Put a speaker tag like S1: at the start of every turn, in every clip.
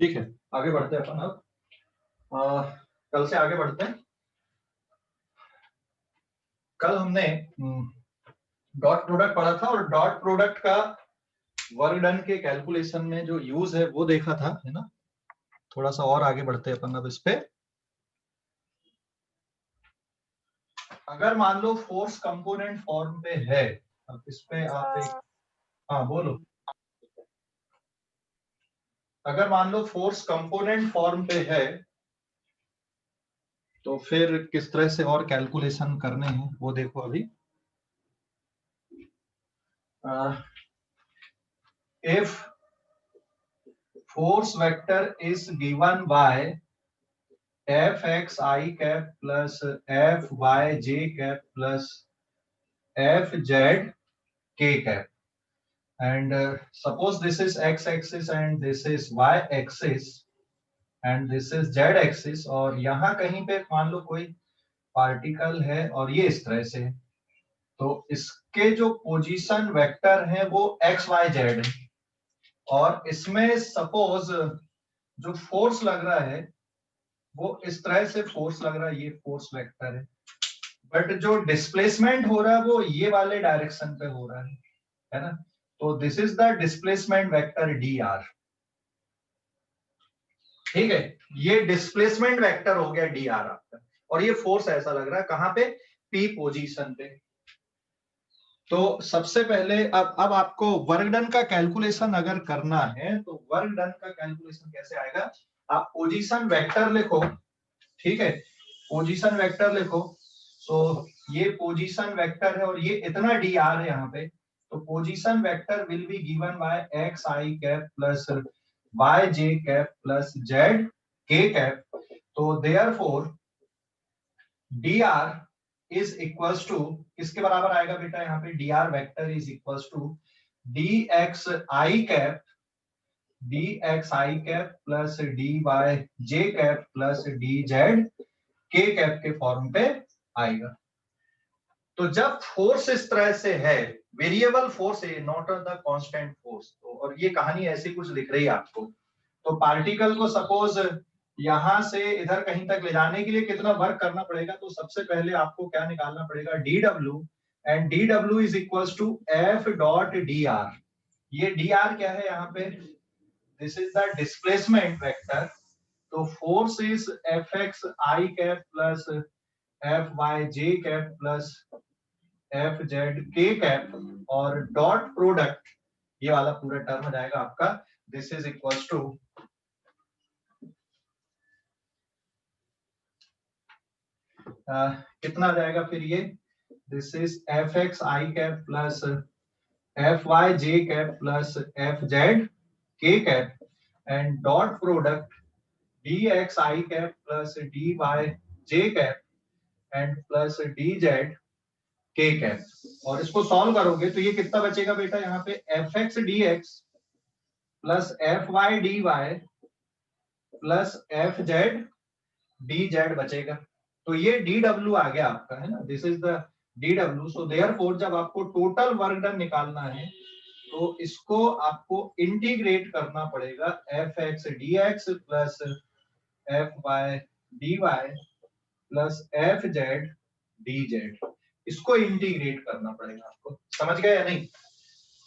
S1: ठीक है, आगे बढ़ते हैं अपन अब। कल से आगे बढ़ते हैं। कल हमने डॉट प्रोडक्ट पढ़ा था और डॉट प्रोडक्ट का वर्क डन के कैलकुलेशन में जो यूज है वो देखा था, है ना। थोड़ा सा और आगे बढ़ते हैं अपन अब इस पे। अगर मान लो फोर्स कंपोनेंट फॉर्म पे है, अब इस पे आप एक, हाँ बोलो। अगर मान लो फोर्स कंपोनेंट फॉर्म पे है तो फिर किस तरह से और कैलकुलेशन करने हैं वो देखो अभी। If force vector is given by fx I cap plus fy j cap plus fz k cap, and suppose this is x axis and this is y axis and this is z axis, और यहाँ कहीं पे मान लो कोई particle है और ये इस तरह से है, तो इसके जो पोजीशन वेक्टर है वो एक्स वाई जेड है, और इसमें सपोज जो फोर्स लग रहा है वो इस तरह से फोर्स लग रहा है, ये फोर्स वेक्टर है, बट जो डिस्प्लेसमेंट हो रहा है वो ये वाले डायरेक्शन पे हो रहा है ना। तो this is the displacement vector D R. ठीक है, ये डिस्प्लेसमेंट वेक्टर हो गया डी आर आपका, और ये फोर्स ऐसा लग रहा है कहां पे, पी पोजीशन पे। तो सबसे पहले अब आपको वर्क डन का कैलकुलेशन अगर करना है तो वर्क डन का कैलकुलेशन कैसे आएगा, आप पोजीशन वेक्टर लिखो। ठीक है, पोजीशन वेक्टर लिखो। तो ये पोजीशन वेक्टर है और ये इतना डी आर है यहाँ पे, तो position vector will be given by x I cap plus Y J cap plus z के कैप। तो therefore d r is equals to, किसके बराबर आएगा बेटा, यहाँ पे d r vector is equals to d x I cap plus D Y J cap plus D Z के cap के फॉर्म पे आएगा। तो जब फोर्स इस तरह से है, वेरिएबल फोर्स है, नॉट द कांस्टेंट फोर्स, तो और ये कहानी ऐसी कुछ दिख रही है आपको, तो पार्टिकल को सपोज यहां से इधर कहीं तक ले जाने के लिए कितना वर्क करना पड़ेगा, तो सबसे पहले आपको क्या निकालना पड़ेगा, D W, and D W is equals to F dot D R. ये डी आर क्या है यहाँ पे, this is the displacement vector. तो force is F x I cap plus F Y J cap plus F Z के cap, और dot product ये वाला पूरा टर्म हो जाएगा आपका, दिस इज इक्वल्स टू कितना आ जाएगा फिर ये, this is F x I cap plus F Y J cap plus F Z के cap, and dot product D x I cap plus D Y J cap and plus D Z के cap. और इसको solve करोगे तो ये कितना बचेगा बेटा, यहाँ पे f x d x plus F y d y plus F z d z बचेगा। तो ये डी डब्ल्यू आ गया आपका, है ना, this is the D W. So therefore जब आपको टोटल वर्क डन निकालना है तो इसको आपको इंटीग्रेट करना पड़ेगा, f x d x plus F y d y plus F z d z, इसको इंटीग्रेट करना पड़ेगा आपको। समझ गए या नहीं,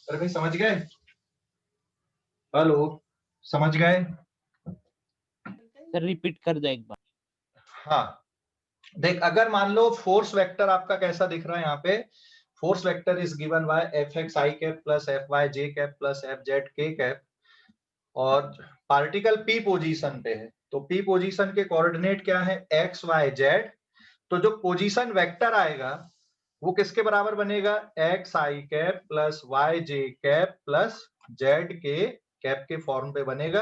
S1: अरे भाई समझ गए, हेलो, समझ गए?
S2: सर रिपीट कर दो एक बार।
S1: हाँ देख, अगर मान लो फोर्स वेक्टर आपका कैसा दिख रहा है यहाँ पे, force vector is given by f x I cap plus F Y J cap plus F Z के कैप, और पार्टिकल पी पोजीशन पे है, तो पी पोजीशन के कोऑर्डिनेट क्या है, एक्स वाई जेड। तो जो पोजीशन वेक्टर आएगा वो किसके बराबर बनेगा, एक्स आई कैप प्लस वाई जे कैप प्लस जेड के कैप के फॉर्म पे बनेगा।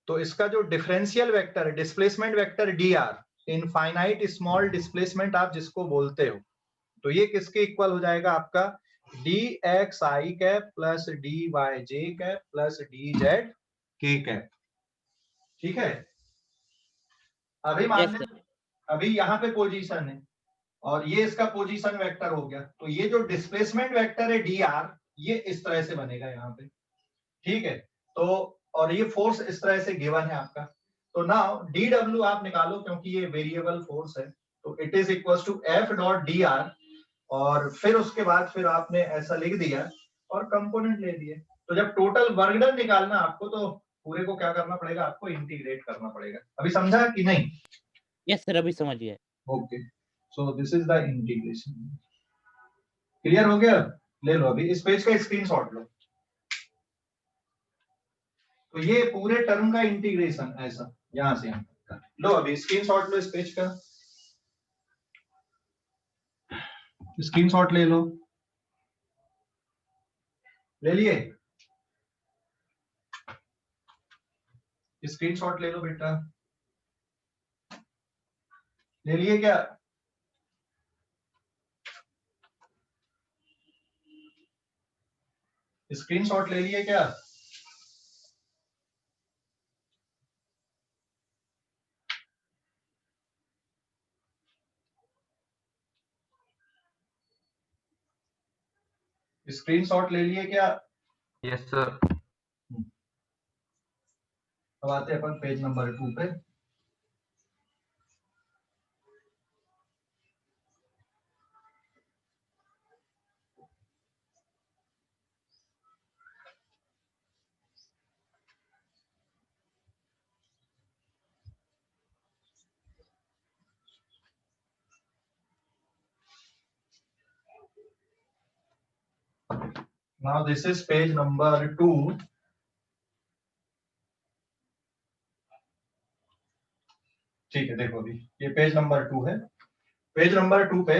S1: तो इसका जो डिफरेंशियल वेक्टर है, displacement vector D R, infinite small displacement आप जिसको बोलते हो, तो ये किसके इक्वल हो जाएगा आपका, डी एक्स आई कैप प्लस डी वाई जे कैप प्लस डी जेड के कैप। ठीक है, अभी मान
S2: Yes,
S1: लें
S2: sir.
S1: अभी यहाँ पे पोजीशन है और ये इसका पोजीशन वेक्टर हो गया, तो ये जो डिस्प्लेसमेंट वेक्टर है डी आर, ये इस तरह से बनेगा यहाँ पे। ठीक है, तो और ये फोर्स इस तरह से गिवन है आपका। तो नाउ डी डब्ल्यू आप निकालो क्योंकि ये वेरिएबल फोर्स है, तो it is equal to F dot D r, और फिर उसके बाद फिर आपने ऐसा लिख दिया और कंपोनेंट ले दिए। तो जब टोटल वर्क डन निकालना आपको, तो पूरे को क्या करना पड़ेगा, आपको इंटीग्रेट करना पड़ेगा। अभी समझा कि नहीं?
S2: यस सर, अभी समझ गए।
S1: Okay, so this is the integration. Clear हो गया? ले लो अभी इस पेज का स्क्रीनशॉट लो। तो ये पूरे टर्म का इंटीग्रेशन ऐसा यहां से यहां तक। लो अभी स्क्रीनशॉट लो इस पेज का, स्क्रीनशॉट ले लो। ले लिए? स्क्रीनशॉट ले लो बेटा। ले लिए क्या? स्क्रीनशॉट ले लिए क्या? स्क्रीनशॉट ले लिए क्या?
S3: Yes sir.
S1: अब आते हैं अपन पेज नंबर 2 पे। Now this is page number 2. ठीक है, देखो अभी ये पेज नंबर 2 है। पेज नंबर 2 पे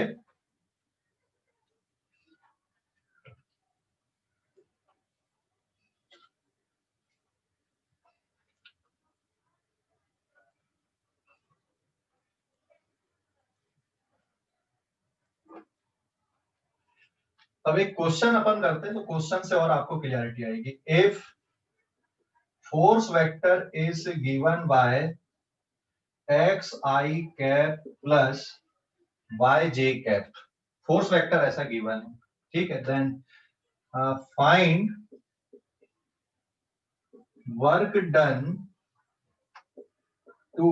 S1: अब एक क्वेश्चन अपन करते हैं, तो क्वेश्चन से और आपको क्लियरिटी आएगी। If force vector is given by x I cap plus Y J cap, force vector ऐसा गिवन है, ठीक है। Then find work done to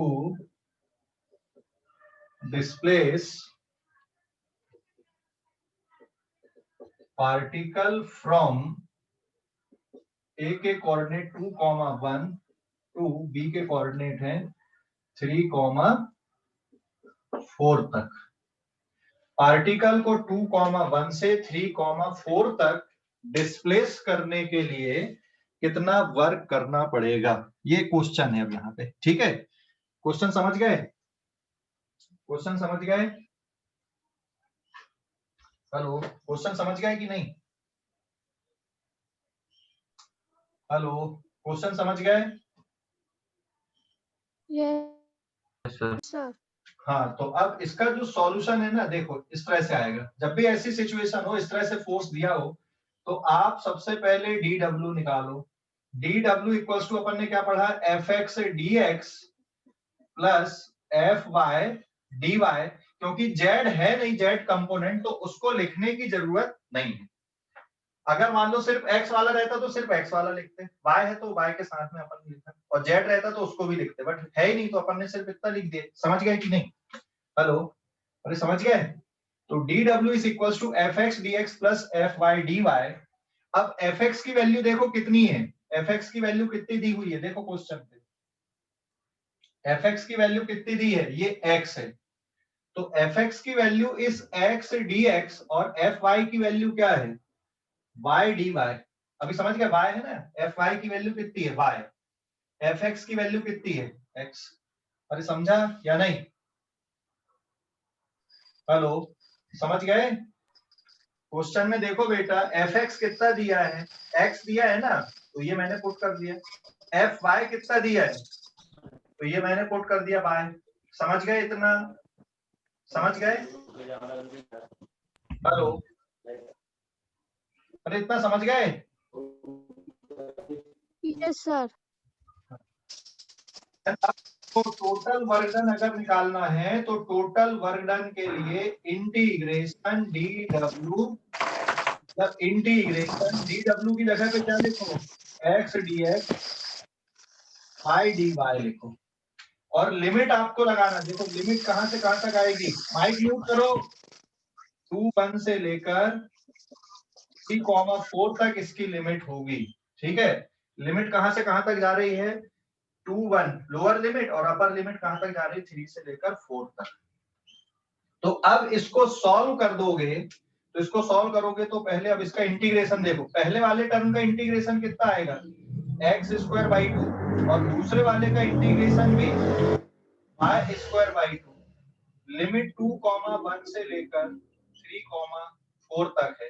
S1: displace particle from A के कोऑर्डिनेट 2,1 टू बी के कोऑर्डिनेट है 3,4 तक। पार्टिकल को 2,1 से 3,4 तक डिस्प्लेस करने के लिए कितना वर्क करना पड़ेगा, ये क्वेश्चन है अब यहाँ पे, ठीक है। क्वेश्चन समझ गए? क्वेश्चन समझ गए? हेलो, क्वेश्चन समझ गए कि नहीं? हेलो, क्वेश्चन समझ गए?
S3: Yes sir.
S1: हाँ, तो अब इसका जो सॉल्यूशन है ना, देखो इस तरह से आएगा। जब भी ऐसी सिचुएशन हो, इस तरह से फोर्स दिया हो, तो आप सबसे पहले डी डब्ल्यू निकालो। डी डब्ल्यू इक्वल्स टू अपन ने क्या पढ़ा, f x d x plus F y d y. क्योंकि जेड है नहीं, जेड कंपोनेंट, तो उसको लिखने की जरूरत नहीं है। अगर मान लो सिर्फ एक्स वाला रहता तो सिर्फ एक्स वाला लिखते, वाई है तो वाई के साथ में अपन लिखते, और जेड रहता तो उसको भी लिखते, बट है ही नहीं तो अपन ने सिर्फ इतना लिख दिया। समझ गए कि नहीं? हेलो, अरे समझ गए? तो d W is equal to f x d x plus F y d y. अब एफ एक्स की वैल्यू देखो कितनी है, एफ एक्स की वैल्यू कितनी दी हुई है, देखो क्वेश्चन पे एफ एक्स की वैल्यू कितनी दी है, ये एक्स है। तो एफ एक्स की value is x d x, और एफ वाई की वैल्यू क्या है, वाई डी वाई। अभी समझ गए, वाई है ना, एफ वाई की वैल्यू कितनी है, वाई। एफ एक्स की वैल्यू कितनी है, एक्स। अरे समझा या नहीं? हेलो, समझ गए? क्वेश्चन में देखो बेटा, एफ एक्स कितना दिया है, एक्स दिया है ना, तो ये मैंने पुट कर दिया। एफ वाई कितना दिया है, तो ये मैंने पुट कर दिया वाई। समझ गए इतना? समझ गए? हेलो, अरे इतना समझ गए?
S4: Yes sir.
S1: तो टोटल वर्क डन अगर निकालना है, तो टोटल वर्क डन के लिए इंटीग्रेशन डी डब्ल्यू, इंटीग्रेशन डी डब्ल्यू की जगह पे क्या लिखो, x d x by d y लिखो। और लिमिट आपको लगाना, देखो लिमिट कहां से कहां तक आएगी, माइक म्यूट करो। 2 1 से लेकर 3,4 तक इसकी लिमिट होगी। ठीक है, लिमिट कहां से कहां तक जा रही है, 2 1 लोअर लिमिट, और अपर लिमिट कहां तक जा रही है, 3 से लेकर 4 तक। तो अब इसको सॉल्व कर दोगे, तो इसको सॉल्व करोगे तो पहले अब इसका इंटीग्रेशन देखो, पहले वाले टर्म का इंटीग्रेशन कितना आएगा, x² 2, और दूसरे वाले का इंटीग्रेशन भी y² 2। लिमिट 2,1 से लेकर 3,4 तक है।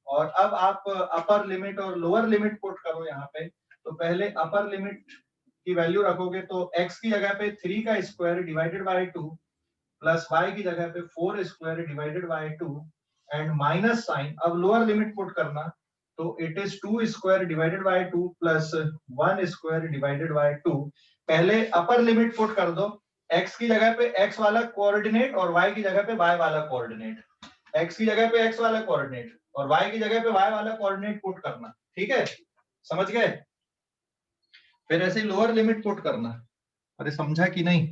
S1: और अब आप अपर लिमिट और लोअर लिमिट पुट करो यहाँ पे। तो पहले अपर लिमिट की वैल्यू रखोगे तो x की जगह पे 3 का square divided by 2 plus y की जगह पे 4 square divided by 2 and minus sign. अब लोअर लिमिट पुट करना, तो it is 2 square divided by 2 plus 1 square divided by 2। पहले अपर लिमिट पुट कर दो, x की जगह पे x वाला कोऑर्डिनेट और y की जगह पे y वाला कोऑर्डिनेट, x की जगह पे x वाला कोऑर्डिनेट और y की जगह पे y वाला कोऑर्डिनेट पुट करना। ठीक है, समझ गए। फिर ऐसे लोअर लिमिट पुट करना। अरे समझा कि नहीं,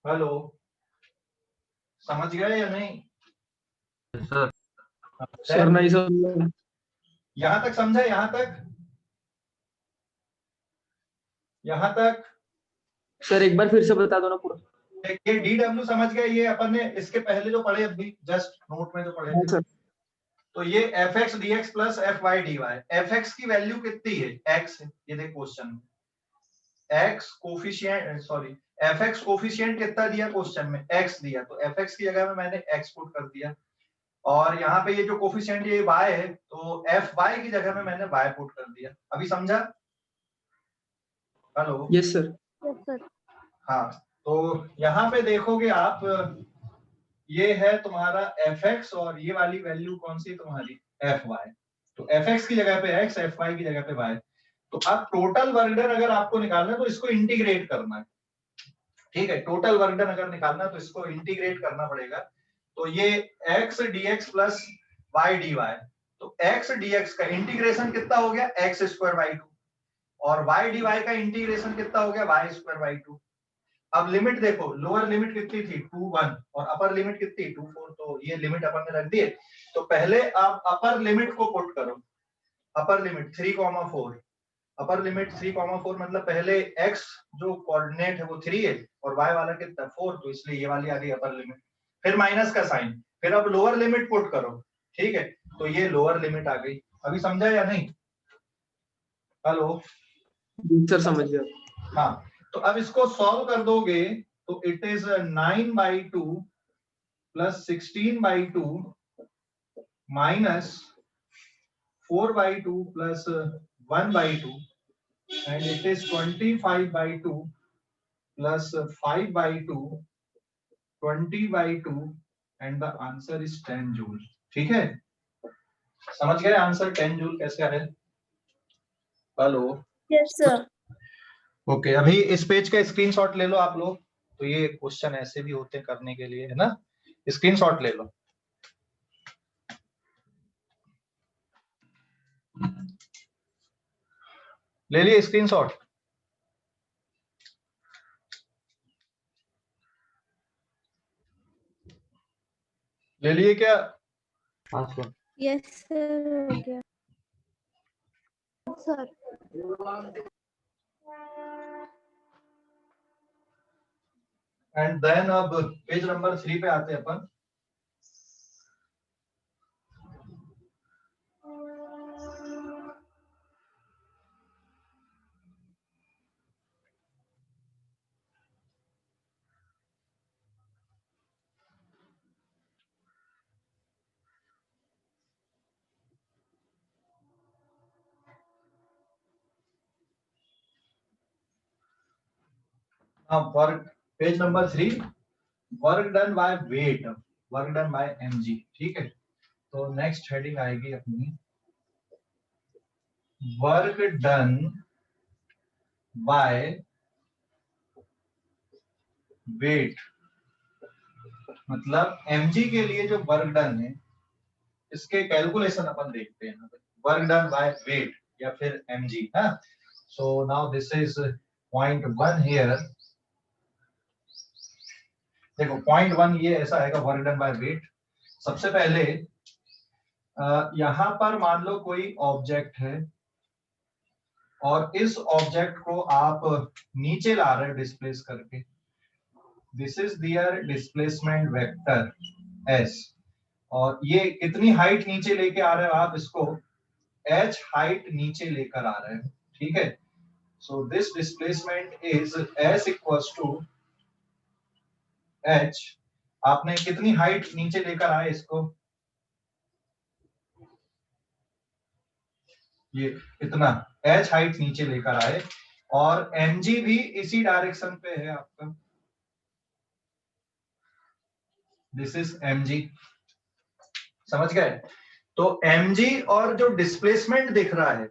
S1: हेलो, समझ गए या नहीं?
S3: सर
S4: सर नहीं सर।
S1: यहां तक समझा, यहां तक, यहां तक।
S4: सर एक बार फिर से बता दो ना पूरा।
S1: ये DW समझ गए, ये अपन ने इसके पहले जो पढ़े अभी जस्ट नोट में जो पढ़े
S4: हाँ
S1: थे।
S4: सर।
S1: तो ये fx dx plus fy dy, fx की वैल्यू कितनी है, x है, ये देख क्वेश्चन में x coefficient, sorry fx coefficient कितना दिया क्वेश्चन में, x दिया, तो fx की जगह में मैंने x पुट कर दिया। और यहाँ पे ये जो कोफिशिएंट ये y है, तो fy की जगह में मैंने y पुट कर दिया। अभी समझा? Hello,
S4: yes sir.
S3: Yes sir.
S1: हाँ, तो यहाँ पे देखोगे आप, ये है तुम्हारा fx और ये वाली वैल्यू कौन सी तुम्हारी, fy। तो fx की जगह पे x, fy की जगह पे y। तो अब टोटल वर्क डन अगर आपको निकालना है तो इसको इंटीग्रेट करना है। ठीक है, टोटल वर्क डन अगर निकालना है तो इसको इंटीग्रेट करना पड़ेगा। तो ये x dx plus y dy, तो x dx का इंटीग्रेशन कितना हो गया, x² 2, और y dy का इंटीग्रेशन कितना हो गया, y² 2। अब लिमिट देखो, लोअर लिमिट कितनी थी 2 1 और अपर लिमिट कितनी 2 4, तो ये लिमिट अपन ने रख दी है। तो पहले आप अपर लिमिट को पुट करो, अपर लिमिट 3,4, अपर लिमिट 3,4 मतलब पहले x जो कोऑर्डिनेट है वो 3 है और y वाला कितना 4, तो इसलिए ये वाली आ गई अपर लिमिट। फिर माइनस का साइन, फिर अब लोअर लिमिट पुट करो। ठीक है, तो ये लोअर लिमिट आ गई। अभी समझा या नहीं? हेलो
S4: सर समझ गया।
S1: हाँ, तो अब इसको सॉल्व कर दोगे तो it is 9/2 plus 16/2 minus 4/2 plus 1/2 and it is 25/2 plus 5/2 20/2 and the answer is 10 joule. ठीक है, समझ गए आंसर 10 जूल कैसे है? Hello,
S3: yes sir.
S1: ओके, अभी इस पेज का स्क्रीनशॉट ले लो आप लोग। तो ये क्वेश्चन ऐसे भी होते हैं करने के लिए, है ना, स्क्रीनशॉट ले लो। ले लिए स्क्रीनशॉट? ले लिए क्या?
S3: हाँ सर। यस सर, हो गया सर।
S1: एंड देन अब पेज नंबर 3 पे आते हैं अपन। हाँ, work, page number 3, work done by weight, work done by mg। ठीक है, तो नेक्स्ट हेडिंग आएगी अपनी वर्क डन बाय वेट। मतलब mg के लिए जो वर्क डन है इसके कैलकुलेशन अपन देखते हैं। वर्क डन बाय वेट या फिर mg है। So now this is point 1 here. देखो पॉइंट 1 ये ऐसा आएगा वर्क डन बाय वेट। सबसे पहले यहां पर मान लो कोई ऑब्जेक्ट है और इस ऑब्जेक्ट को आप नीचे ला रहे हो डिस्प्लेस करके। This is their displacement vector s, और ये कितनी हाइट नीचे लेके आ रहे हो आप इसको, h हाइट नीचे लेकर आ रहे हो, ठीक है। So this displacement is s equals to h। आपने कितनी हाइट नीचे लेकर आए इसको, ये इतना h हाइट नीचे लेकर आए, और mg भी इसी डायरेक्शन पे है आपका। दिस इज mg, समझ गए। तो mg और जो डिस्प्लेसमेंट दिख रहा है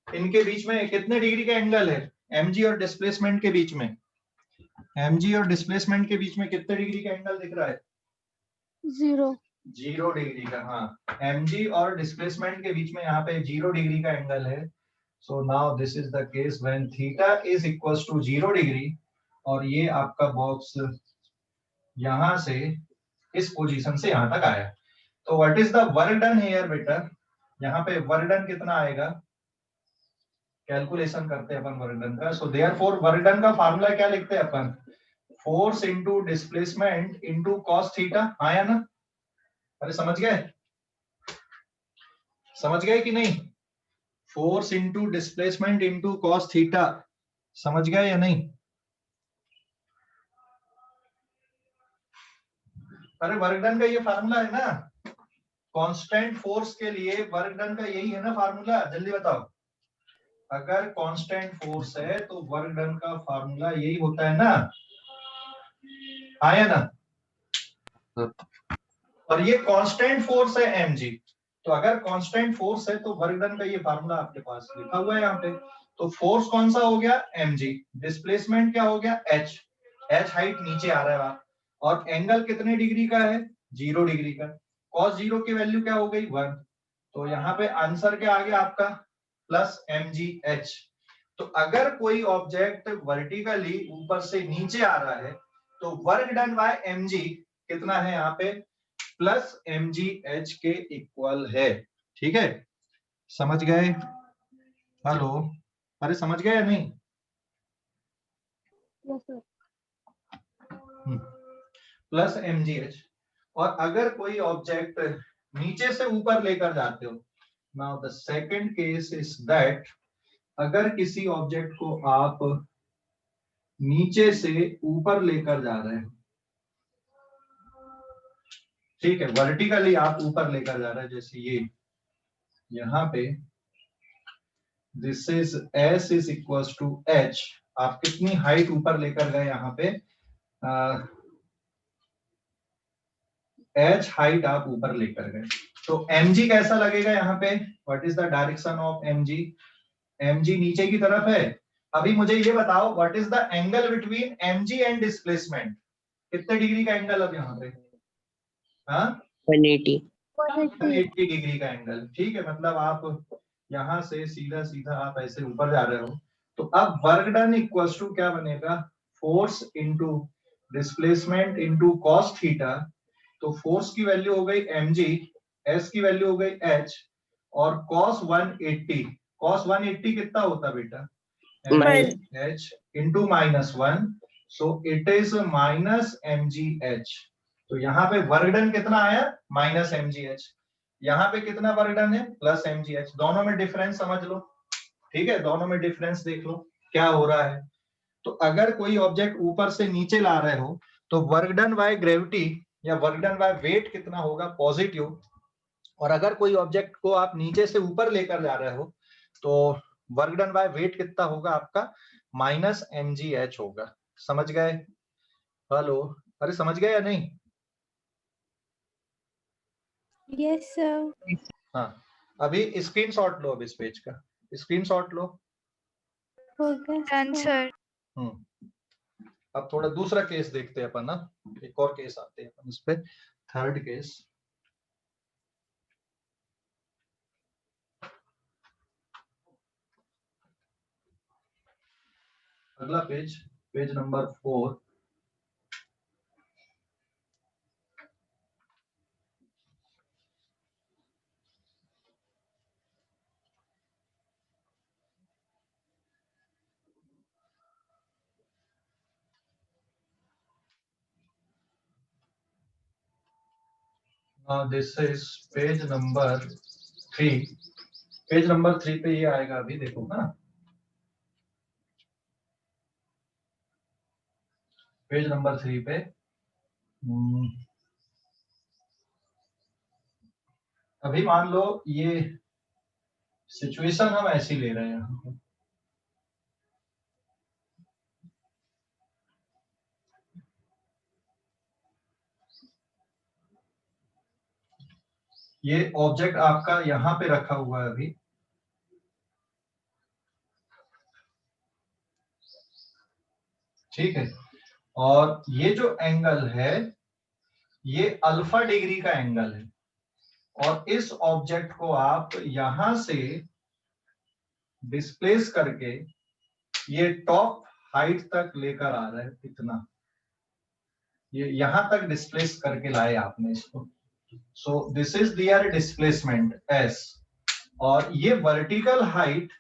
S1: इनके बीच में कितने डिग्री का एंगल है, mg और डिस्प्लेसमेंट के बीच में, mg और डिस्प्लेसमेंट के बीच में कितने डिग्री का एंगल दिख रहा है,
S3: 0.
S1: 0 डिग्री का। हाँ, mg और डिस्प्लेसमेंट के बीच में यहाँ पे 0 डिग्री का एंगल है। So now this is the case when theta is equals to 0 degree, और ये आपका बॉक्स यहां से इस पोजीशन से यहां तक आया। तो what is the work done here बेटा, यहाँ पे वर्क डन कितना आएगा, कैलकुलेशन करते हैं अपन वर्क डन का। सो देयरफॉर वर्क डन का फार्मूला क्या लिखते हैं अपन, force into displacement into cos theta, आया ना। अरे समझ गए, समझ गए कि नहीं, force into displacement into cos theta, समझ गए या नहीं। अरे वर्क डन का ये फार्मूला है ना, कांस्टेंट फोर्स के लिए वर्क डन का यही है ना फार्मूला, जल्दी बताओ। अगर कांस्टेंट फोर्स है तो वर्क डन का फार्मूला यही होता है ना, आया ना। और ये कांस्टेंट फोर्स है mg, तो अगर कांस्टेंट फोर्स है तो वर्क डन का ये फार्मूला आपके पास लिखा हुआ है यहाँ पे। तो फोर्स कौन सा हो गया mg, डिस्प्लेसमेंट क्या हो गया h, h हाइट नीचे आ रहा है, और एंगल कितने डिग्री का है, 0 डिग्री का। cos 0 की वैल्यू क्या हो गई 1, तो यहाँ पे आंसर क्या आ गया आपका प्लस mgh। तो अगर कोई ऑब्जेक्ट वर्टिकली ऊपर से नीचे आ रहा है तो वर्क डन बाय mg कितना है यहाँ पे, प्लस mgh के इक्वल है, ठीक है। समझ गए, हेलो, अरे समझ गए या नहीं।
S3: Yes, sir.
S1: प्लस mgh, और अगर कोई ऑब्जेक्ट नीचे से ऊपर लेकर जाते हो, now the second case is that अगर किसी ऑब्जेक्ट को आप नीचे से ऊपर लेकर जा रहे हो, ठीक है, वर्टिकली आप ऊपर लेकर जा रहे हैं, जैसे ये यहाँ पे this is s is equals to h, आप कितनी हाइट ऊपर लेकर गए यहाँ पे, h हाइट आप ऊपर लेकर गए। तो mg कैसा लगेगा यहाँ पे, what is the direction of mg, mg नीचे की तरफ है। अभी मुझे ये बताओ what is the angle between mg and displacement, कितने डिग्री का एंगल अब यहाँ पे, हाँ
S2: 180।
S1: 180 डिग्री का एंगल, ठीक है। मतलब आप यहाँ से सीधा सीधा आप ऐसे ऊपर जा रहे हो, तो अब वर्क डन इक्वल्स टू क्या बनेगा, force into displacement into cos theta. तो फोर्स की वैल्यू हो गई mg, s की वैल्यू हो गई h, और cos 180, cos 180 कितना होता बेटा, h into -1, so it is minus mgh। तो यहाँ पे वर्क डन कितना आया, माइनस mgh, यहाँ पे कितना वर्क डन है, प्लस mgh। दोनों में डिफरेंस समझ लो, ठीक है, दोनों में डिफरेंस देख लो क्या हो रहा है। तो अगर कोई ऑब्जेक्ट ऊपर से नीचे ला रहे हो तो वर्क डन बाय ग्रेविटी या वर्क डन बाय वेट कितना होगा, पॉजिटिव। और अगर कोई ऑब्जेक्ट को आप नीचे से ऊपर लेकर जा रहे हो तो वर्क डन बाय वेट कितना होगा आपका, माइनस mgh होगा। समझ गए, हेलो, अरे समझ गए या नहीं।
S3: Yes, sir.
S1: हाँ, अभी स्क्रीनशॉट लो, अब इस पेज का स्क्रीनशॉट लो।
S3: Okay,
S5: Done,
S3: sir.
S5: sir.
S1: अब थोड़ा दूसरा केस देखते हैं अपन ना, एक और केस आते हैं अपन इस पे, थर्ड केस। अगला page, page number 4। Now this is page number 3। Page number 3 पे ये आएगा, अभी देखो ना, पेज नंबर 3 पे अभी मान लो ये सिचुएशन हम ऐसी ले रहे हैं, ये ऑब्जेक्ट आपका यहां पे रखा हुआ है अभी, ठीक है, और ये जो एंगल है ये अल्फा डिग्री का एंगल है, और इस ऑब्जेक्ट को आप यहां से डिस्प्लेस करके ये टॉप हाइट तक लेकर आ रहे हैं, इतना, ये यहां तक डिस्प्लेस करके लाए आपने इसको। So this is their displacement s, और ये वर्टिकल हाइट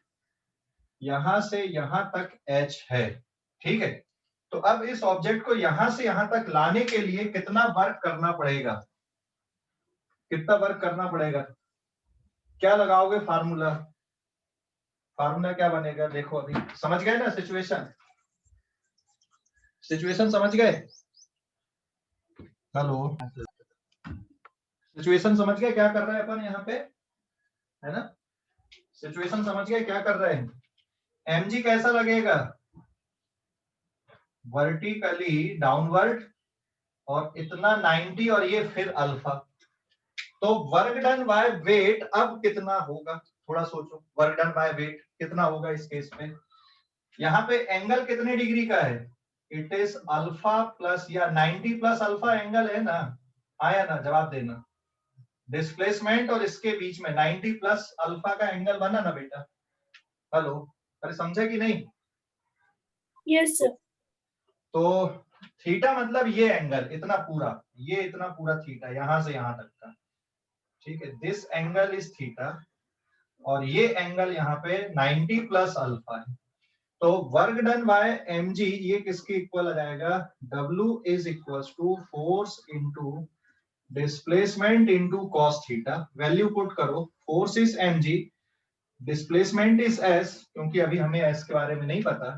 S1: यहां से यहां तक h है, ठीक है। तो अब इस ऑब्जेक्ट को यहां से यहां तक लाने के लिए कितना वर्क करना पड़ेगा, कितना वर्क करना पड़ेगा, क्या लगाओगे फार्मूला, फार्मूला क्या बनेगा, देखो अभी समझ गए ना सिचुएशन, सिचुएशन समझ गए, हेलो, सिचुएशन समझ गए क्या कर रहे हैं अपन यहाँ पे, है ना, सिचुएशन समझ गए क्या कर रहे हैं, mg कैसा लगेगा, वर्टिकली डाउनवर्ड, और इतना 90, और ये फिर अल्फा, तो वर्क डन बाय वेट अब कितना होगा, थोड़ा सोचो, वर्क डन बाय वेट कितना होगा इस केस में, यहाँ पे एंगल कितने डिग्री का है, इट इज अल्फा प्लस, या 90 प्लस अल्फा एंगल है ना, आया ना, जवाब देना, डिस्प्लेसमेंट और इसके बीच में 90 प्लस अल्फा का एंगल बना ना बेटा, हेलो, अरे समझे कि नहीं,
S3: यस सर।
S1: तो थीटा मतलब ये एंगल इतना पूरा, ये इतना पूरा थीटा यहां से यहां तक का, ठीक है, दिस एंगल इज थीटा, और ये एंगल यहाँ पे 90 प्लस अल्फा है, तो वर्क डन बाय mg ये किसके इक्वल आ जाएगा, w is equals to force into displacement into cos theta, value put करो, force is mg, displacement is s, क्योंकि अभी हमें s के बारे में नहीं पता,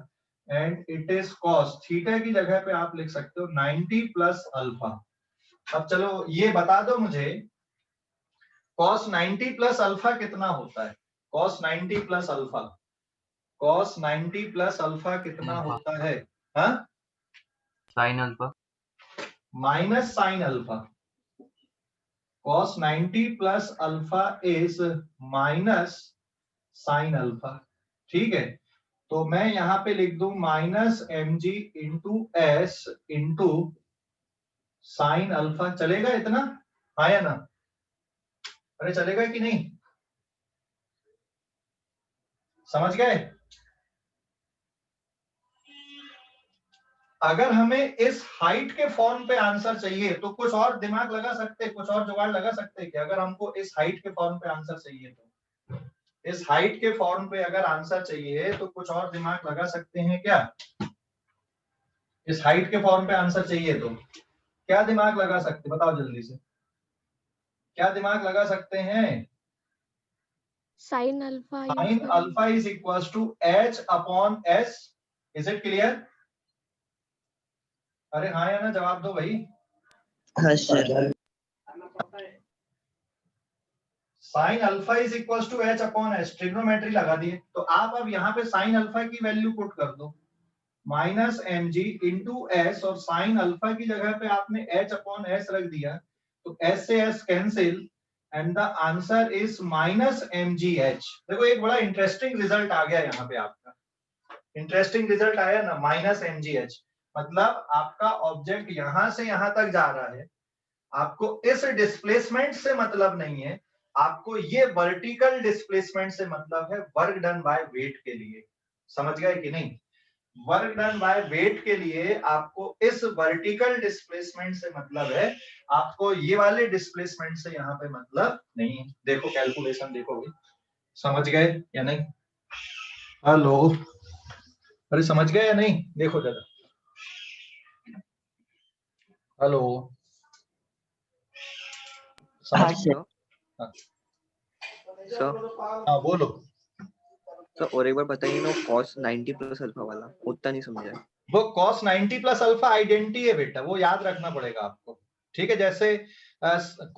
S1: and it is cos theta की जगह पे आप लिख सकते हो 90 प्लस अल्फा। अब चलो ये बता दो मुझे cos 90 प्लस अल्फा कितना होता है, cos 90 plus alpha, cos 90 plus alpha कितना होता है, हाँ,
S5: sine alpha
S1: minus sine alpha, cos 90 plus alpha is minus sine alpha, ठीक है, तो मैं यहां पे लिख दूं minus mg into S into sine alpha, चलेगा इतना, हाँ या ना, अरे चलेगा कि नहीं, समझ गए, अगर हमें इस हाइट के फॉर्म पे आंसर चाहिए तो कुछ और दिमाग लगा सकते, कुछ और जुगाड़ लगा सकते कि अगर हमको इस हाइट के फॉर्म पे आंसर चाहिए, तो इस हाइट के फॉर्म पे अगर आंसर चाहिए तो कुछ और दिमाग लगा सकते हैं क्या, इस हाइट के फॉर्म पे आंसर चाहिए तो क्या दिमाग लगा सकते, बताओ जल्दी से, क्या दिमाग लगा सकते हैं,
S3: sine alpha
S1: sine alpha is equals to h upon s, is it clear, अरे हाँ या ना जवाब दो भाई,
S5: हाँ sir
S1: sine alpha is equals to h upon s, trigonometry लगा दिए, तो आप अब यहाँ पे साइन अल्फा की वैल्यू पुट कर दो, माइनस mg इंटू s, और साइन अल्फा की जगह पे आपने h अपॉन s रख दिया, तो s से s cancel, and the answer is minus mgh। देखो एक बड़ा इंटरेस्टिंग रिजल्ट आ गया यहाँ पे, आपका इंटरेस्टिंग रिजल्ट आया ना, माइनस mgh, मतलब आपका ऑब्जेक्ट यहां से यहां तक जा रहा है, आपको इस डिस्प्लेसमेंट से मतलब नहीं है, आपको ये वर्टिकल डिस्प्लेसमेंट से मतलब है, वर्क डन बाय वेट के लिए, समझ गए कि नहीं, वर्क डन बाय वेट के लिए आपको इस वर्टिकल डिस्प्लेसमेंट से मतलब है, आपको ये वाले डिस्प्लेसमेंट से यहाँ पे मतलब नहीं। देखो कैलकुलेशन देखोगे, समझ गए या नहीं? हेलो, अरे समझ गए या नहीं? देखो जरा, हेलो, समझ गए?
S5: सर सर
S1: हाँ बोलो।
S5: सर और एक बार बताइए ना, cos 90 प्लस अल्फा वाला उतना नहीं समझा।
S1: वो cos 90 प्लस अल्फा आइडेंटिटी है बेटा, वो याद रखना पड़ेगा आपको। ठीक है, जैसे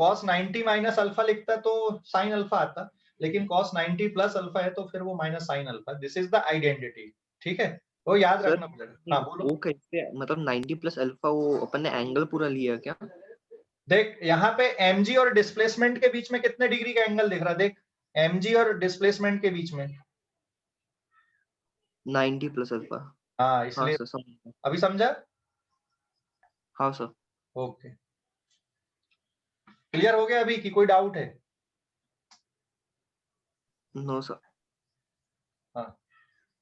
S1: cos 90 माइनस अल्फा लिखता तो sin अल्फा आता, लेकिन cos 90 प्लस अल्फा है तो फिर वो minus sin alpha. This is the identity. ठीक है, वो याद
S5: सर
S1: रखना पड़ेगा। हाँ बोलो।
S5: वो कैसे, मतलब 90 प्लस अल्फा वो अपन ने एंगल पूरा लिया क्या?
S1: देख यहाँ पे mg और डिस्प्लेसमेंट के बीच में कितने डिग्री का एंगल दिख रहा है? देख mg और डिस्प्लेसमेंट के बीच में
S5: 90 प्लस अल्फा।
S1: हाँ,
S5: हाँ
S1: इसलिए
S5: सर समझ।
S1: अभी समझा?
S5: हाँ सर।
S1: ओके, क्लियर हो गया अभी कि कोई डाउट है?
S5: No sir.
S1: हाँ,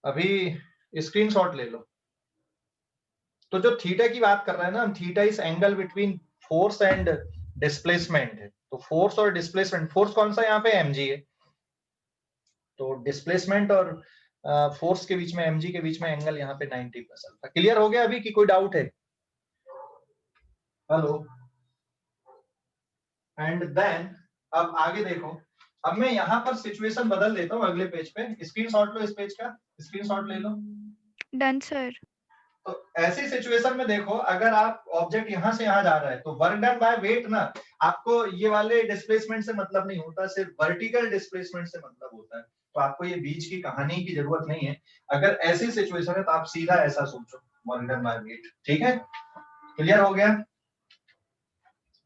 S1: अभी स्क्रीनशॉट ले लो। तो जो थीटा की बात कर रहे हैं ना हम, theta is angle between force and displacement है। तो फोर्स और डिस्प्लेसमेंट, फोर्स कौन सा यहाँ पे mg है, तो डिस्प्लेसमेंट और फोर्स के बीच में mg के बीच में एंगल यहाँ पे 90 प्लस अल्फा। क्लियर हो गया अभी कि कोई डाउट है? हेलो, एंड देन अब आगे देखो। अब मैं यहाँ पर सिचुएशन बदल देता हूँ अगले पेज पे। स्क्रीनशॉट लो, इस पेज का स्क्रीनशॉट ले लो।
S3: Done sir.
S1: तो ऐसी सिचुएशन में देखो, अगर आप ऑब्जेक्ट यहां से यहां जा रहा है तो वर्क डन बाय वेट ना, आपको ये वाले डिस्प्लेसमेंट से मतलब नहीं होता, सिर्फ वर्टिकल डिस्प्लेसमेंट से मतलब होता है। तो आपको ये बीच की कहानी की जरूरत नहीं है। अगर ऐसी सिचुएशन है तो आप सीधा ऐसा सोचो, वर्क डन बाय वेट। ठीक है, क्लियर हो गया?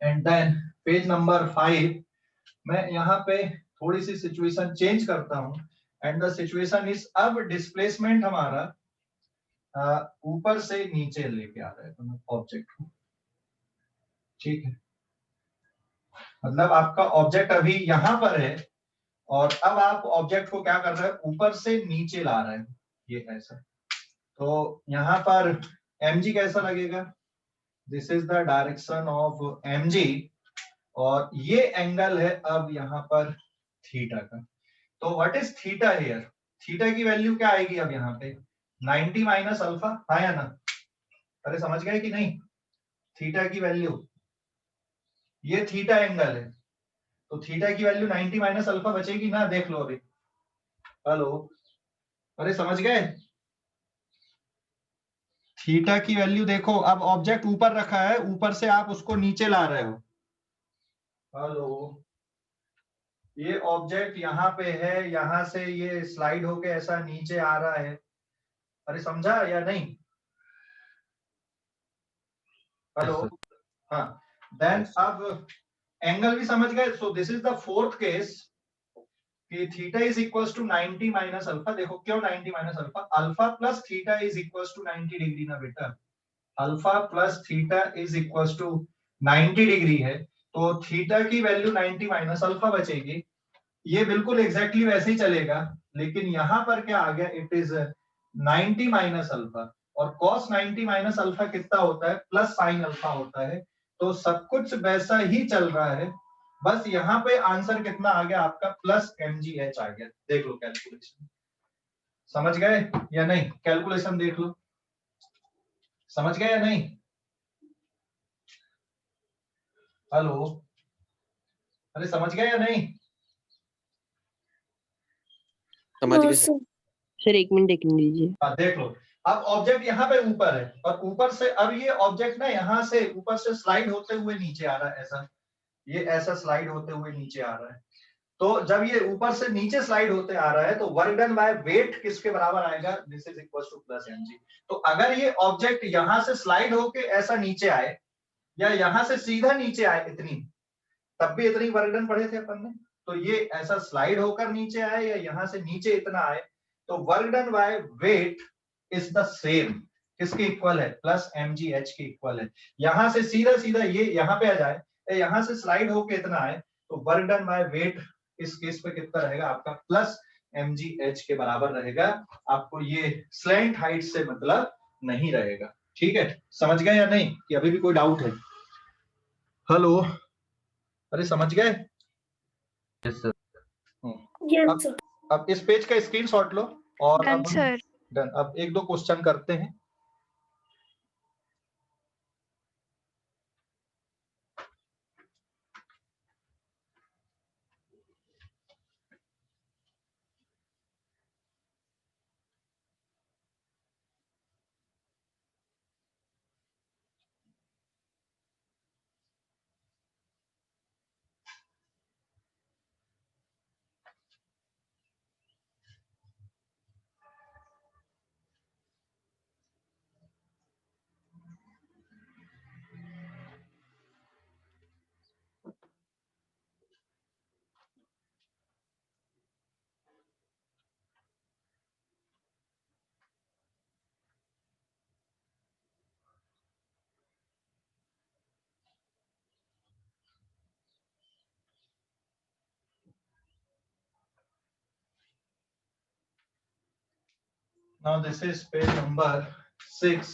S1: एंड देन पेज नंबर 5 मैं यहाँ पे थोड़ी सी सिचुएशन चेंज करता हूँ। एंड द सिचुएशन इज, अब डिस्प्लेसमेंट हमारा ऊपर से नीचे लेके आ रहा है ऑब्जेक्ट को। ठीक है, मतलब आपका ऑब्जेक्ट अभी यहां पर है और अब आप ऑब्जेक्ट को क्या कर रहे हैं, ऊपर से नीचे ला रहे हैं, ये ऐसा। तो यहाँ पर mg कैसा लगेगा? This is the direction of mg और ये एंगल है अब यहाँ पर थीटा का। तो what is theta here? Theta की वैल्यू क्या आएगी अब यहाँ पे? 90 माइनस अल्फा, हाँ या ना? अरे समझ गए कि नहीं? थीटा की वैल्यू, ये थीटा एंगल है तो थीटा की वैल्यू 90 माइनस अल्फा बचेगी ना? देख लो अभी। हेलो, अरे समझ गए? थीटा की वैल्यू देखो, अब ऑब्जेक्ट ऊपर रखा है, ऊपर से आप उसको नीचे ला रहे हो। हेलो, ये ऑब्जेक्ट यहाँ पे है, यहां से ये स्लाइड होके ऐसा नीचे आ रहा है। अरे समझा या नहीं? हेलो, हाँ, देन अब एंगल भी समझ गए। So this is the fourth case कि theta is equals to 90 minus alpha. देखो क्यों 90 minus alpha? Alpha plus theta is equals to 90 degree ना बेटा। Alpha plus theta is equals to 90 degree है, तो थीटा की वैल्यू 90 माइनस अल्फा बचेगी। ये बिल्कुल एग्जैक्टली वैसे ही चलेगा, लेकिन यहां पर क्या आ गया, इट इज 90 माइनस अल्फा। और cos 90 माइनस अल्फा कितना होता है? प्लस sin अल्फा होता है। तो सब कुछ वैसा ही चल रहा है, बस यहाँ पे आंसर कितना आ गया आपका? प्लस mgh आ गया। देख लो कैलकुलेशन, समझ गए या नहीं? कैलकुलेशन देख लो, समझ गए या नहीं? हेलो, अरे समझ गए या नहीं?
S2: समझ गए सर।
S6: सर एक मिनट देख लीजिए।
S1: हाँ देख लो, अब ऑब्जेक्ट यहाँ पे ऊपर है और ऊपर से अब ये ऑब्जेक्ट ना यहाँ से ऊपर से स्लाइड होते हुए नीचे आ रहा है, ऐसा, ये ऐसा स्लाइड होते हुए नीचे आ रहा है। तो जब ये ऊपर से नीचे स्लाइड होते आ रहा है तो वर्क डन बाय वेट किसके बराबर आएगा? This is equal two plus mg। तो अगर ये ऑब्जेक्ट यहां से स्लाइड होके ऐसा नीचे आए या यहां से सीधा नीचे आए इतनी, तब भी इतनी वर्क डन पढ़े थे अपन ने। तो ये ऐसा स्लाइड होकर नीचे आए या यहां से नीचे इतना आए, तो work done by weight is the same. किसके इक्वल है? प्लस mgh के इक्वल है। यहां से सीधा सीधा ये यहां पे आ जाए, यहां से स्लाइड होके इतना आए, तो वर्क डन बाय वेट इस केस पे कितना रहेगा आपका? प्लस mgh के बराबर रहेगा। आपको ये स्लैंट हाइट से मतलब नहीं रहेगा। ठीक है, समझ गए या नहीं कि अभी भी कोई डाउट है? हेलो, अरे समझ गए?
S2: Yes sir.
S1: अब अब इस पेज का स्क्रीनशॉट लो और
S3: Done,
S1: अब हम
S3: sir.
S1: डन। अब एक दो क्वेश्चन करते हैं। Now this is page number 6।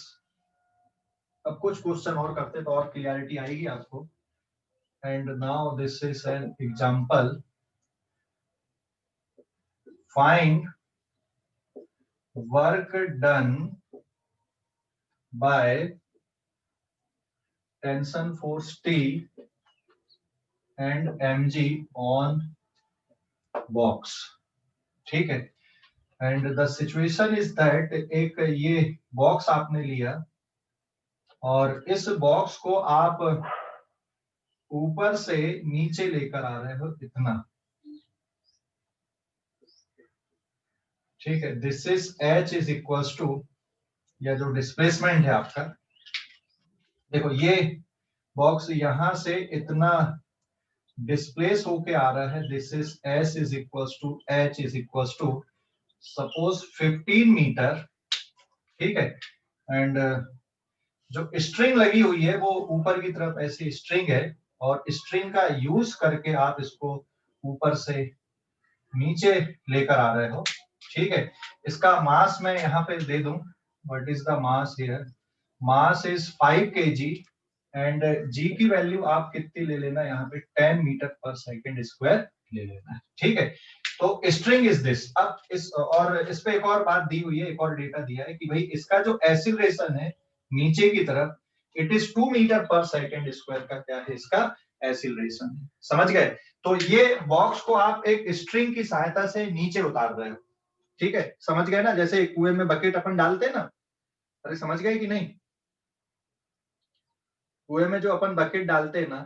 S1: अब कुछ क्वेश्चन और करते तो और क्लियरिटी आएगी आपको। And now this is an example. Find work done by tension force T and mg on box. ठीक है, and the situation is that एक ये बॉक्स आपने लिया और इस बॉक्स को आप ऊपर से नीचे लेकर आ रहे हो इतना। ठीक है, this is h is equals to, या जो डिस्प्लेसमेंट है आपका, देखो ये बॉक्स यहां से इतना डिस्प्लेस होके आ रहा है। This is s is equals to h is equals to suppose 15 metre. ठीक है, एंड जो स्ट्रिंग लगी हुई है वो ऊपर की तरफ ऐसी स्ट्रिंग है और स्ट्रिंग का यूज करके आप इसको ऊपर से नीचे लेकर आ रहे हो। ठीक है, इसका मास मैं यहाँ पे दे दूं। What is the mass here? Mass is 5 kg and g की वैल्यू आप कितनी ले लेना यहाँ पे 10 मीटर पर सेकंड स्क्वायर ले लेना है। ठीक है, तो स्ट्रिंग इज दिस। अब इस पे एक और बात दी हुई है, एक और डेटा दिया है कि भाई इसका जो एक्सीलरेशन है नीचे की तरफ, इट इज 2 मीटर पर सेकंड स्क्वायर का क्या है इसका एक्सीलरेशन है। समझ गए? तो ये बॉक्स को आप एक स्ट्रिंग की सहायता से नीचे उतार रहे हो। ठीक है, समझ गए ना? जैसे कुएं में बकेट अपन डालते हैं ना, अरे समझ गए कि नहीं? कुएं में जो अपन बकेट डालते हैं ना,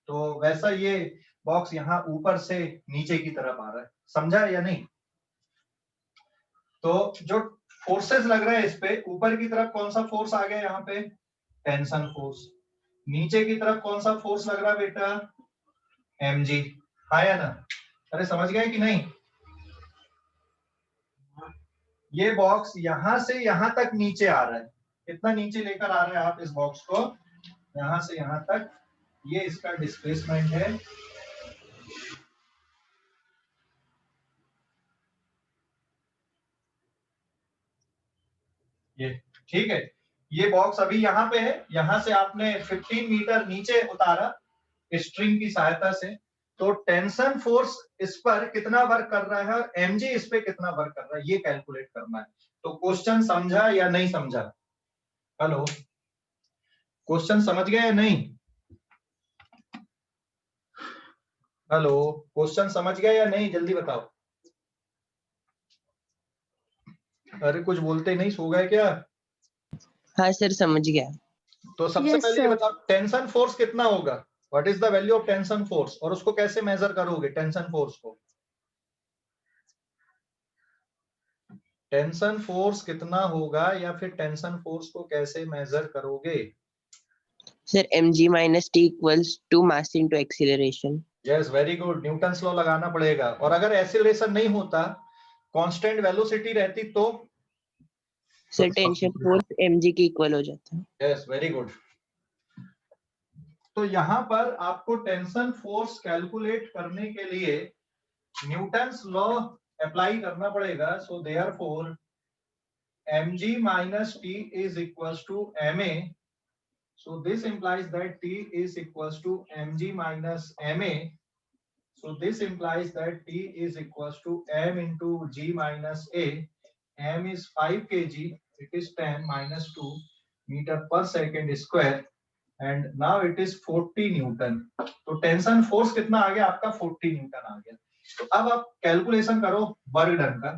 S1: तो वैसा ये बॉक्स यहाँ ऊपर से नीचे की तरफ आ रहा है। समझा या नहीं? तो जो फोर्सेस लग रहा है इस पे, ऊपर की तरफ कौन सा फोर्स आ गया यहाँ पे? Tension force. नीचे की तरफ कौन सा फोर्स लग रहा है बेटा? mg। आया ना? अरे समझ गए कि नहीं? ये बॉक्स यहां से यहां तक नीचे आ रहा है। कितना नीचे लेकर आ रहे हैं आप इस बॉक्स को? यहां से यहां तक। ये इसका डिस्प्लेसमेंट है। ये ठीक है, ये बॉक्स अभी यहाँ पे है। यहां से आपने 15 मीटर नीचे उतारा स्ट्रिंग की सहायता से। तो टेंशन फोर्स इस पर कितना वर्क कर रहा है और mg इस पे कितना वर्क कर रहा है, ये कैलकुलेट करना है। तो क्वेश्चन समझा या नहीं समझा? हेलो, क्वेश्चन समझ गए या नहीं? हेलो, क्वेश्चन समझ गए या नहीं? जल्दी बताओ। अरे कुछ बोलते नहीं, सो गए क्या?
S6: हाँ सर समझ गया।
S1: तो सबसे
S3: Yes,
S1: पहले ये
S3: sir.
S1: बताओ टेंशन फोर्स कितना होगा? What is the value of tension force? और उसको कैसे मेजर करोगे टेंशन फोर्स को? टेंशन फोर्स कितना होगा या फिर टेंशन फोर्स को कैसे मेजर करोगे?
S6: Sir mg minus t equals to mass into acceleration.
S1: Yes, very good. Newton's law लगाना पड़ेगा। और अगर एक्सीलरेशन नहीं होता, कांस्टेंट वेलोसिटी रहती तो?
S6: सर टेंशन फोर्स mg के इक्वल हो जाता है।
S1: Yes, very good. तो यहां पर आपको टेंशन फोर्स कैलकुलेट करने के लिए न्यूटन्स लॉ अप्लाई करना पड़ेगा. So therefore mg minus t is equals to ma. So this implies that t is equals to mg minus ma. So this implies that t is equals to m into g minus a. M is 5 kg. It is 10 minus 2 meter per second square. And now it is 40 Newton. तो tension force कितना आ गया आपका? 40 Newton आ गया. तो अब आप calculation करो work done का.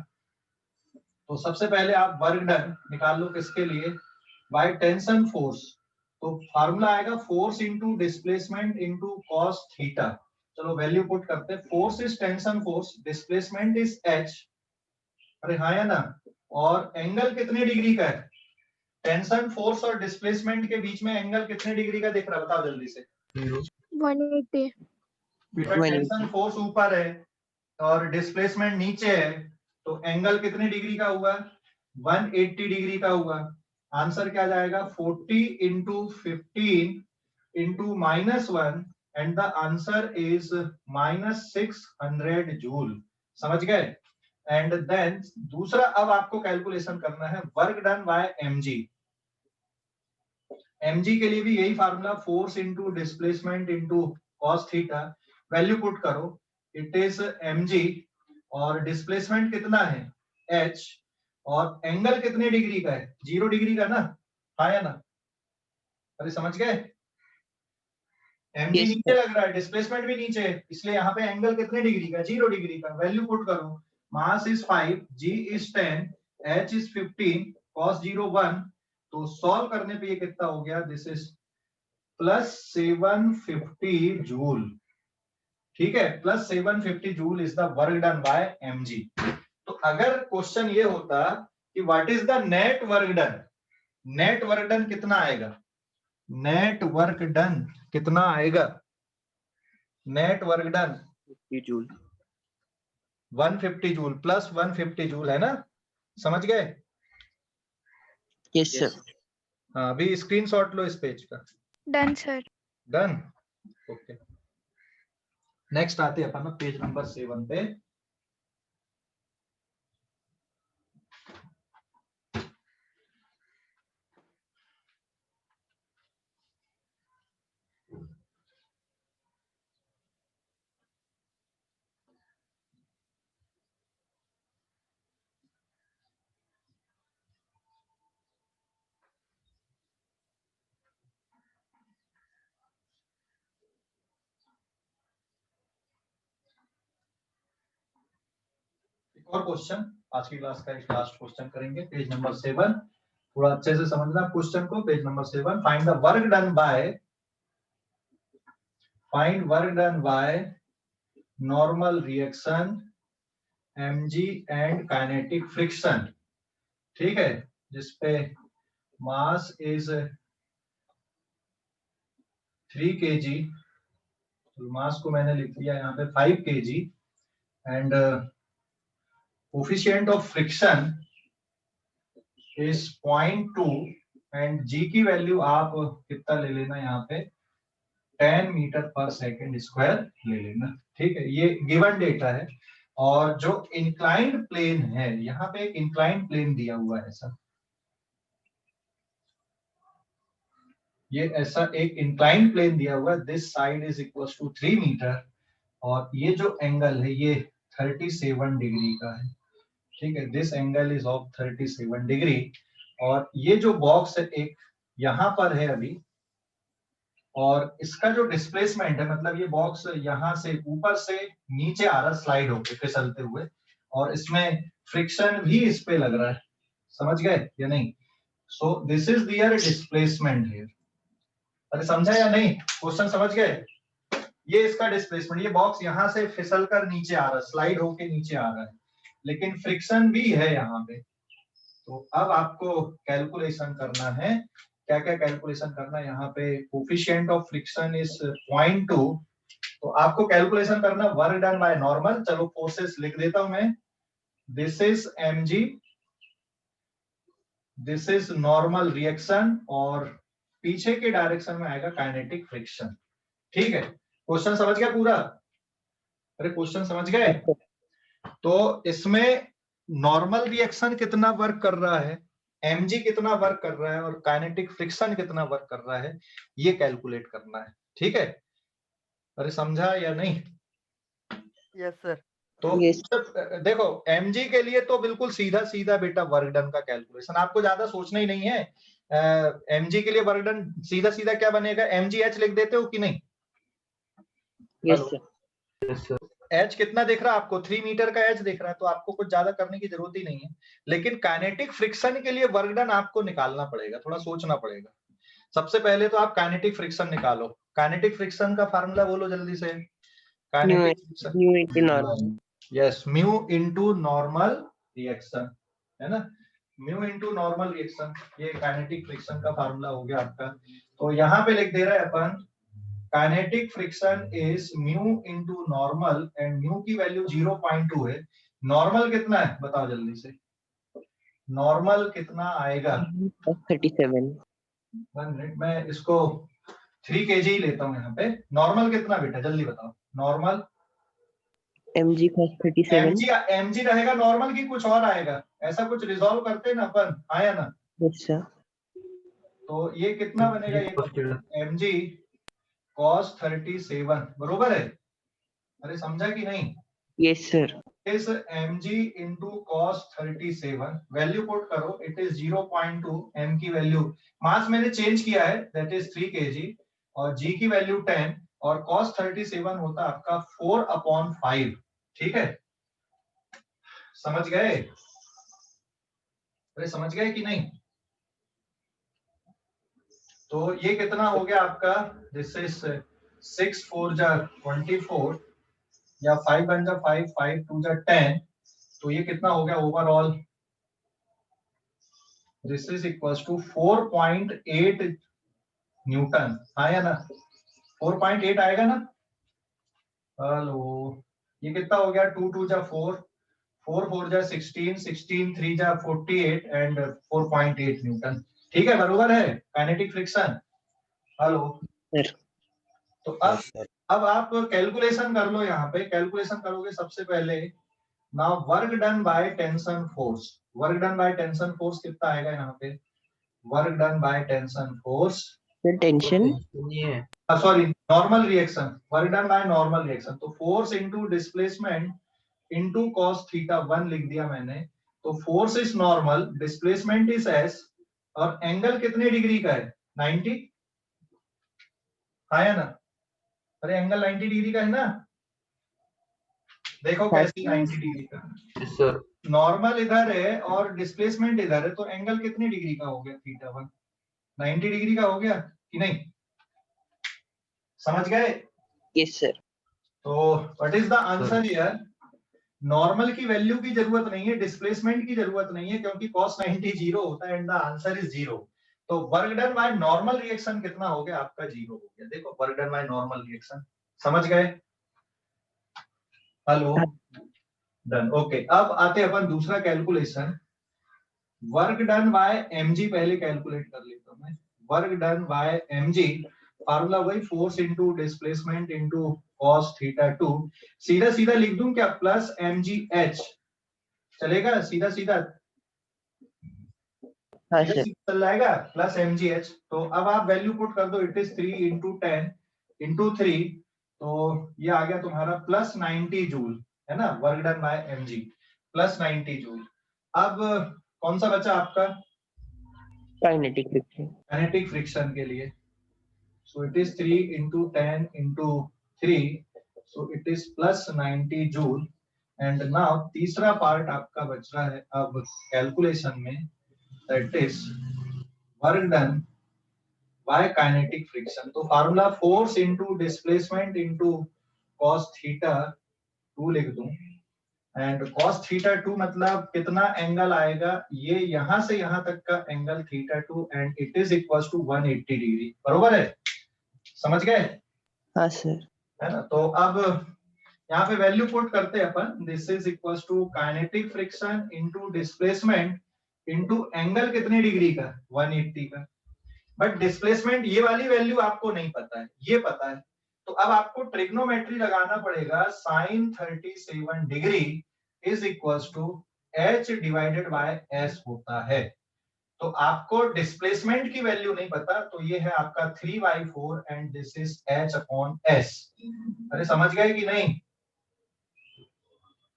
S1: तो सबसे पहले आप वर्क डन निकाल लो किसके लिए? Bye tension force. तो फार्मूला आएगा force into displacement into cos theta. चलो वैल्यू पुट करते हैं. Force is tension force, displacement is h. अरे हाँ या ना? और एंगल कितने डिग्री का है? टेंशन फोर्स और डिस्प्लेसमेंट के बीच में एंगल कितने डिग्री का दिख रहा है? बताओ जल्दी से.
S3: 180.
S1: टेंशन फोर्स ऊपर है और डिस्प्लेसमेंट नीचे है, तो एंगल कितने डिग्री का हुआ? 180 डिग्री का हुआ. आंसर क्या जाएगा? 40 into 15 into -1 and the answer is -600 joule. समझ गए? एंड देन दूसरा अब आपको कैलकुलेशन करना है work done by mg. mg के लिए भी यही formula, force into displacement into cos theta. Value put करो. इट इज mg और डिस्प्लेसमेंट कितना है? h. और एंगल कितने डिग्री का है? 0 डिग्री का ना? हाँ या ना? अरे समझ गए? mg
S6: Yes,
S1: नीचे लग रहा है, डिस्प्लेसमेंट भी नीचे है, इसलिए यहाँ पे एंगल कितने डिग्री का? 0 डिग्री का. वैल्यू पुट करो. Mass is 5, g is 10, h is 15, cos 0 1. तो सॉल्व करने पे ये कितना हो गया? This is +750 joule. ठीक है, +750 joule is the work done by mg. तो अगर क्वेश्चन ये होता कि what is the net work done, net work done कितना आएगा? नेट वर्क डन कितना आएगा? Net work done
S5: 50 joule.
S1: 150 joule plus 150 joule है ना? समझ गए?
S6: yes, sir.
S1: हाँ, अभी स्क्रीनशॉट लो इस पेज का.
S3: Done, sir.
S1: Done. Okay, next आते हैं अपन ना पेज नंबर 7 पे. एक और क्वेश्चन आज की क्लास का एक लास्ट क्वेश्चन करेंगे. पेज नंबर 7 थोड़ा अच्छे से समझना क्वेश्चन को. Page number 7. Find the work done by normal reaction mg and kinetic friction. ठीक है, जिसपे मास इज 3 kg. तो मास को मैंने लिख दिया यहाँ पे 5 kg and coefficient of friction is 0.2 and g की वैल्यू आप कितना ले लेना? यहाँ पे 10 मीटर पर सेकंड स्क्वायर ले लेना. ठीक है, ये गिवन डेटा है. और जो इंक्लाइंड प्लेन है, यहाँ पे एक इंक्लाइंड प्लेन दिया हुआ है ऐसा. ये ऐसा एक इंक्लाइंड प्लेन दिया हुआ है. This side is equals to 3 metre और ये जो एंगल है ये 37 डिग्री का है. ठीक है, this angle is of 37 degree. और ये जो बॉक्स है एक यहाँ पर है अभी, और इसका जो डिस्प्लेसमेंट है, मतलब ये बॉक्स यहाँ से ऊपर से नीचे आ रहा, स्लाइड होके फिसलते हुए, और इसमें फ्रिक्शन भी इस पे लग रहा है. समझ गए या नहीं? So this is their displacement here. अरे समझा या नहीं? क्वेश्चन समझ गए? ये इसका डिस्प्लेसमेंट, ये बॉक्स यहाँ से फिसल कर नीचे आ रहा है, स्लाइड होके नीचे आ रहा है, लेकिन फ्रिक्शन भी है यहाँ पे. तो अब आपको कैलकुलेशन करना है. क्या क्या कैलकुलेशन करना है? यहाँ पे कोफिशिएंट ऑफ फ्रिक्शन इज 0.2. तो आपको कैलकुलेशन करना वर्क डन बाय नॉर्मल. चलो फोर्सेस लिख देता हूं मैं. This is mg, this is normal reaction और पीछे के डायरेक्शन में आएगा काइनेटिक फ्रिक्शन. ठीक है, क्वेश्चन समझ गया पूरा? अरे क्वेश्चन समझ गए? तो इसमें नॉर्मल रिएक्शन कितना वर्क कर रहा है, mg कितना वर्क कर रहा है और काइनेटिक फ्रिक्शन कितना वर्क कर रहा है, ये कैलकुलेट करना है। ठीक है, अरे समझा या नहीं?
S2: Yes sir.
S1: तो
S6: Yes.
S1: देखो mg के लिए तो बिल्कुल सीधा सीधा बेटा वर्क डन का कैलकुलेशन, आपको ज्यादा सोचना ही नहीं है। mg के लिए वर्क डन सीधा सीधा क्या बनेगा, mgh लिख देते हो कि नहीं?
S6: Yes,
S1: hello,
S6: sir.
S2: Yes sir.
S1: H कितना दिख रहा है आपको, 3 मीटर का एच दिख रहा है, तो आपको कुछ ज्यादा करने की जरूरत ही नहीं है। लेकिन काइनेटिक फ्रिक्शन के लिए वर्क डन आपको निकालना पड़ेगा, थोड़ा सोचना पड़ेगा। सबसे पहले तो आप काइनेटिक फ्रिक्शन निकालो। काइनेटिक फ्रिक्शन का फार्मूला बोलो जल्दी से। Kinetic friction,
S6: Mu into normal.
S1: Yes, mu into normal reaction, है ना, म्यू इनटू नॉर्मल रिएक्शन, ये काइनेटिक फ्रिक्शन का फार्मूला हो गया आपका। तो यहाँ पे लिख दे रहा है अपन, kinetic friction is mu into normal and mu की वैल्यू 0.2 है। नॉर्मल कितना है बताओ जल्दी से, नॉर्मल कितना आएगा?
S6: 37.
S1: 1 मिनट, मैं इसको 3 kg ही लेता हूँ यहाँ पे। नॉर्मल कितना बेटा जल्दी बताओ, नॉर्मल
S6: Mg cos 37.
S1: mg रहेगा नॉर्मल की कुछ और आएगा, ऐसा कुछ रिजॉल्व करते हैं ना अपन, आया ना?
S6: Yes, sir.
S1: तो ये कितना बनेगा, ये mg cos 37 बरोबर है? अरे समझा कि नहीं?
S6: Yes, sir.
S1: इस mg into cos 37 value put करो, इट इज 0.2, m की वैल्यू, मास मैंने चेंज किया है, दैट इज 3 kg, और g की वैल्यू 10, और cos 37 होता आपका 4/5। ठीक है, समझ गए? अरे समझ गए कि नहीं? तो ये कितना हो गया आपका, दिस इज 6 4 जा 24, या 5 1 जा 5 5 2 जा 10, तो ये कितना हो गया overall, this is equals to 4.8 newton, आया ना? 4.8 आएगा ना? हेलो, ये कितना हो गया, 2 2 जा 4 4 4 जा 16 16 3 जा 48 एंड 4.8 न्यूटन। ठीक है, बरोबर है काइनेटिक फ्रिक्शन। Hello
S6: Sir.
S1: तो अब आप कैलकुलेशन कर लो, यहाँ पे कैलकुलेशन करोगे सबसे पहले। Now work done by tension force, work done by tension force कितना आएगा यहाँ पे, work done by tension force,
S6: The tension.
S2: नहीं है।
S1: Sorry normal reaction, work done by normal reaction, तो force into displacement into cos theta 1 लिख दिया मैंने। तो force is normal, displacement is s, और एंगल कितने डिग्री का है, 90, आया ना? अरे एंगल 90 डिग्री का है ना, देखो कैसी 90 डिग्री का,
S2: यस सर।
S1: नॉर्मल इधर है और डिस्प्लेसमेंट इधर है, तो एंगल कितने डिग्री का हो गया, थीटा 1 90 डिग्री का हो गया कि नहीं? समझ गए?
S6: Yes, sir.
S1: तो what is the answer here, normal की वैल्यू की जरूरत नहीं है, डिस्प्लेसमेंट की जरूरत नहीं है, क्योंकि cos 90 जीरो होता है and the answer is zero. तो work done by normal reaction कितना हो गया आपका, जीरो हो गया। देखो work done by normal reaction, समझ गए? Hello, done, okay. अब आते अपन दूसरा calculation, work done by mg पहले कैलकुलेट कर लेता हूं मैं। Work done by mg, formula वही, force into displacement into cos theta 2, सीधा सीधा लिख दूं क्या, प्लस mgh, चलेगा सीधा सीधा?
S6: हाँ,
S1: सीधा
S6: sir.
S1: सीधा चल जाएगा, प्लस mgh। तो अब आप वैल्यू पुट कर दो, इट इज 3 इंटू 10 इंटू 3, तो ये आ गया तुम्हारा प्लस 90 जूल, है ना, work done by mg plus 90 joule. अब कौन सा बचा आपका,
S6: Kinetic friction.
S1: काइनेटिक फ्रिक्शन के लिए, so it is 3 into 10 into 3, so it is plus 90 joule. And now तीसरा पार्ट आपका बच रहा है अब कैलकुलेशन में, that is work done by kinetic friction. तो formula force into displacement into cos theta 2 लिख दूं, एंड cos थीटा 2 मतलब कितना एंगल आएगा, ये यहां से यहां तक का angle theta 2, and it is equals to 180 degree, बरोबर है? समझ गए?
S6: हाँ, sir.
S1: है ना? तो अब यहाँ पे वैल्यू पुट करते हैं अपन, this is equals to kinetic friction into displacement into angle कितने डिग्री का, 180 का। बट डिस्प्लेसमेंट ये वाली वैल्यू आपको नहीं पता है, ये पता है। तो अब आपको ट्रिग्नोमेट्री लगाना पड़ेगा, sin 37 degree is equals to h divided by s होता है। तो आपको डिस्प्लेसमेंट की वैल्यू नहीं पता, तो ये है आपका 3/4 and this is H upon S. अरे समझ गए कि नहीं?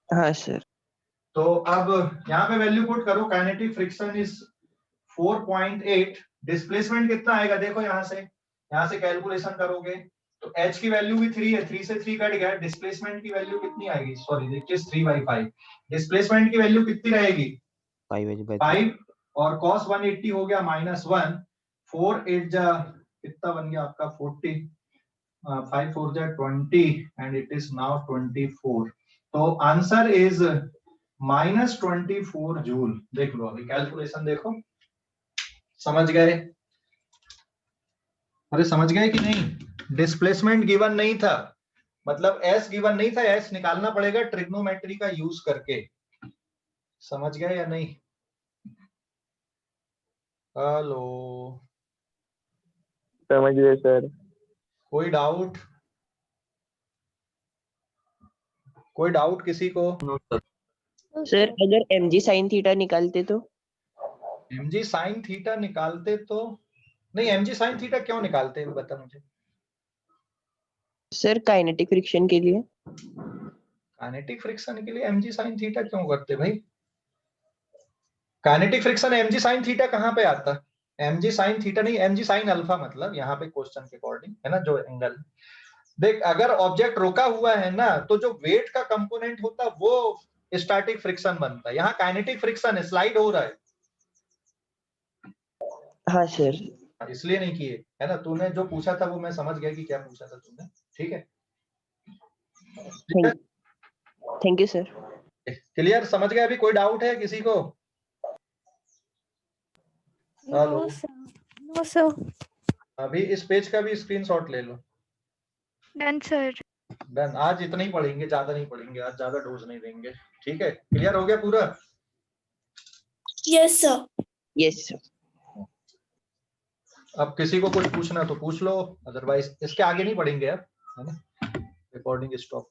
S6: हाँ सर।
S1: तो अब यहाँ पे वैल्यू पुट करो, काइनेटिक फ्रिक्शन इज 4.8, डिस्प्लेसमेंट कितना आएगा देखो, यहाँ से कैलकुलेशन करोगे तो h की वैल्यू भी 3 है, 3 से 3 कट गया, डिस्प्लेसमेंट की वैल्यू कितनी आएगी, सॉरी देखिए 3/5, डिस्प्लेसमेंट की वैल्यू कितनी रहेगी 5, और cos 180 हो गया -1, 4 8 जा कितना बन गया आपका 40, 5 4 जा 20 एंड इट इज नाउ 24। तो आंसर इज -24 जूल। देख लो अभी कैलकुलेशन देखो, समझ गए? अरे समझ गए कि नहीं? डिस्प्लेसमेंट गिवन नहीं था, मतलब एस गिवन नहीं था, एस निकालना पड़ेगा ट्रिग्नोमेट्री का यूज करके। समझ गए या नहीं? हेलो,
S2: समझ गए सर।
S1: कोई डाउट? कोई डाउट किसी को?
S2: No sir.
S6: सर अगर mg sin थीटा निकालते तो?
S1: mg sin थीटा निकालते तो नहीं, mg sin थीटा क्यों निकालते हैं बता मुझे।
S6: सर काइनेटिक फ्रिक्शन के लिए।
S1: काइनेटिक फ्रिक्शन के लिए mg sin थीटा क्यों करते भाई? Kinetic friction mg sin theta कहाँ पे आता? mg sin थीटा नहीं, mg sin अल्फा, मतलब यहाँ पे क्वेश्चन के अकॉर्डिंग है ना, जो एंगल। देख अगर ऑब्जेक्ट रोका हुआ है ना, तो जो वेट का कंपोनेंट होता है वो स्टैटिक फ्रिक्शन बनता है, यहाँ काइनेटिक फ्रिक्शन है, स्लाइड हो रहा है।
S6: हाँ सर।
S1: इसलिए नहीं किए है ना, तूने जो पूछा था वो मैं समझ गया कि क्या पूछा था तूने, ठीक है?
S6: Thank you sir.
S1: क्लियर, समझ गए? अभी कोई डाउट है किसी को? Hello,
S3: No, sir. No, sir.
S1: अभी इस पेज का भी स्क्रीनशॉट ले लो।
S3: Done, sir.
S1: डन, आज इतना ही पढ़ेंगे, ज्यादा नहीं पढ़ेंगे, आज ज्यादा डोज नहीं देंगे, ठीक है? क्लियर हो गया पूरा?
S3: Yes, sir.
S6: Yes sir.
S1: अब किसी को कुछ पूछना तो पूछ लो, अदरवाइज इसके आगे नहीं पढ़ेंगे अब, है ना? Recording stop.